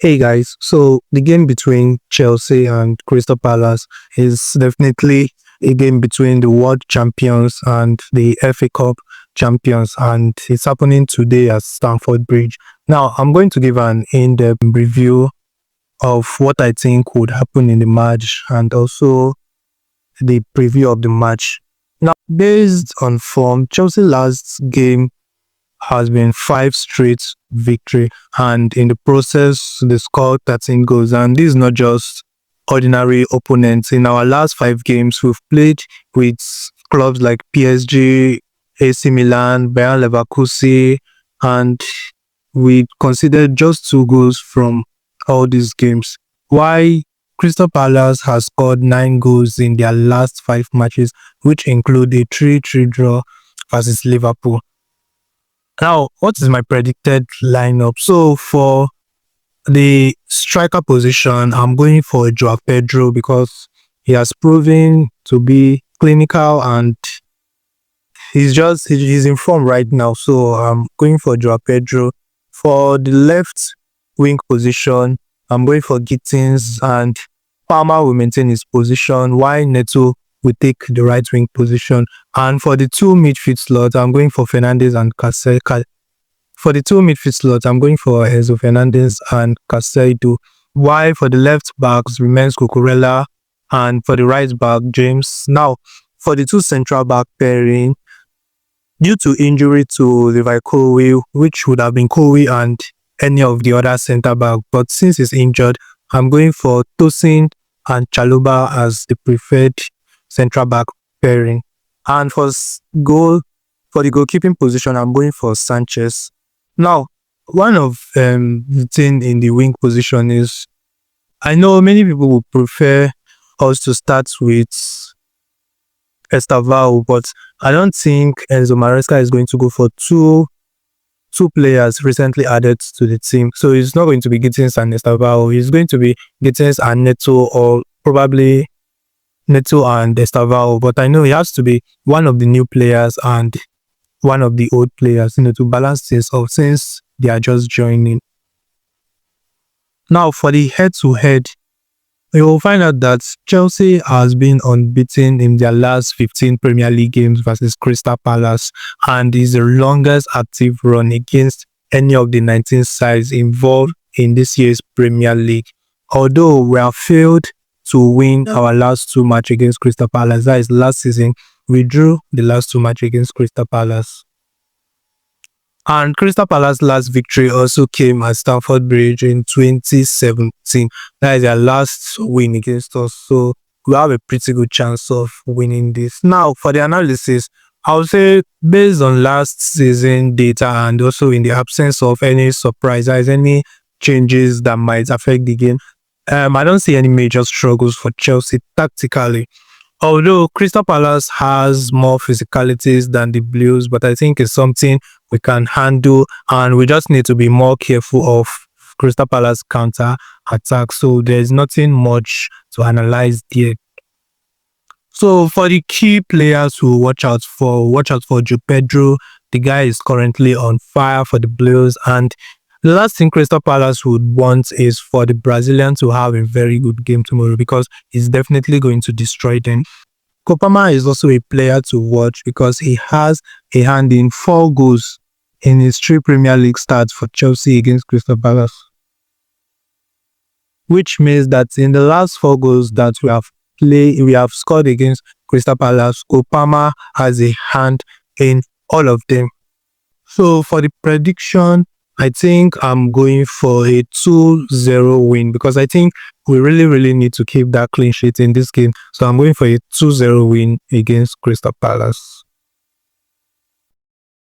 Hey guys, so the game between Chelsea and Crystal Palace is definitely a game between the world champions and the FA Cup champions, and it's happening today at Stamford Bridge. Now, I'm going to give an in-depth review of what I think would happen in the match and also the preview of the match. Now, based on form, Chelsea last game has been 5 straight victory, and in the process they scored 13 goals. And this is not just ordinary opponents. In our last 5 games we've played with clubs like PSG, AC Milan, Bayern Leverkusen, and we considered just 2 goals from all these games. Why Crystal Palace has scored 9 goals in their last 5 matches, which include a 3-3 draw versus Liverpool. Now, what is my predicted lineup? So for the striker position, I'm going for Joao Pedro because he has proven to be clinical and he's in form right now. So I'm going for Joao Pedro. For the left wing position, I'm going for Gittins, and Palmer will maintain his position while Neto will take the right wing position. And for the 2 midfield slots, I'm going for Fernandes and Caicedo. For the 2 midfield slots, I'm going for Enzo Fernandez and Caicedo. While for the left backs remains Cucurella, and for the right back, James. Now, for the 2 central back pairing, due to injury to Levi Colwill, which would have been Colwill and any of the other centre back, but since he's injured, I'm going for Tosin and Chaluba as the preferred central back pairing. And for the goalkeeping position, I'm going for Sanchez. Now, one of the thing in the wing position is, I know many people would prefer us to start with Estavao, but I don't think Enzo Maresca is going to go for two players recently added to the team. So it's not going to be Gittins and Estavao. It's going to be Gittins and Neto, or probably Neto and Estavao. But I know it has to be one of the new players and one of the old players, to balance this off since they are just joining. Now, for the head-to-head, you will find out that Chelsea has been unbeaten in their last 15 Premier League games versus Crystal Palace, and is the longest active run against any of the 19 sides involved in this year's Premier League. Although we have failed to win our last 2 matches against Crystal Palace, that is last season, we drew the last 2 matches against Crystal Palace. And Crystal Palace's last victory also came at Stamford Bridge in 2017. That is their last win against us. So we have a pretty good chance of winning this. Now, for the analysis, I would say based on last season data and also in the absence of any surprises, any changes that might affect the game, I don't see any major struggles for Chelsea tactically. Although Crystal Palace has more physicalities than the Blues, but I think it's something we can handle, and we just need to be more careful of Crystal Palace counter attack. So there's nothing much to analyze there. So for the key players who watch out for Joao Pedro. The guy is currently on fire for the Blues, and the last thing Crystal Palace would want is for the Brazilian to have a very good game tomorrow, because he's definitely going to destroy them. Kopama is also a player to watch because he has a hand in 4 goals in his 3 Premier League starts for Chelsea against Crystal Palace. Which means that in the last 4 goals that we have scored against Crystal Palace, Kopama has a hand in all of them. So for the prediction, I think I'm going for a 2-0 win, because I think we really need to keep that clean sheet in this game. So I'm going for a 2-0 win against Crystal Palace.